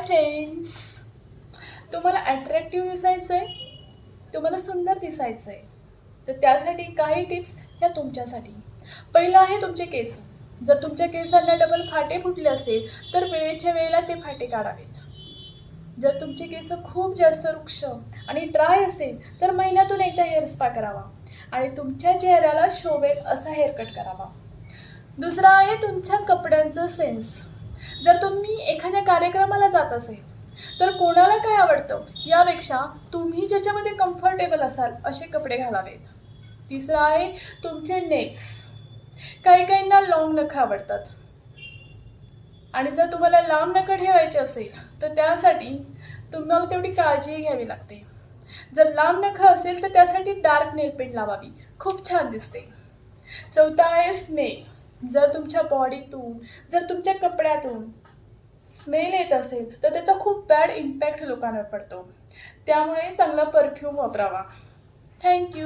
Friends, तुम्हाला attractive दिसायचं आहे, तुम्हाला सुंदर दिसायचं आहे, तर त्यासाठी काही टिप्स ह्या तुमच्यासाठी. पहिलं आहे तुमचे केस. जर तुमच्या केसांना डबल फाटे फुटले असेल तर वेळेच्या वेळेला ते फाटे काढावेत. जर तुमचे केस खूप जास्त रुक्ष आणि ड्राय असेल तर महिन्यातून एकदा हेअर स्पा करावा आणि तुमच्या चेहऱ्याला शोभेल असा हेअरकट करावा. दुसरा आहे तुमच्या कपड्यांचा सेन्स. जर तुम्ही एखाद्या कार्यक्रमाला जात असेल तर कोणाला काय आवडतं यापेक्षा तुम्ही ज्याच्यामध्ये कम्फर्टेबल असाल असे कपडे घालावेत. तिसरं आहे तुमचे नेल्स. काही काहींना लॉंग नखं आवडतात आणि जर तुम्हाला लांब नखं ठेवायचे असेल तर त्यासाठी तुम्हाला तेवढी काळजी घ्यावी लागते. जर लांब नखं असेल तर त्यासाठी डार्क नेल पेंट लावावी, खूप छान दिसते. चौथा आहे स्मेल. जर तुमच्या बॉडीतून, जर तुमच्या कपड्यातून स्मेल येत असेल तर त्याचा खूप बॅड इम्पॅक्ट लोकांवर पडतो. त्यामुळे चांगला परफ्यूम वापरावा. थँक्यू.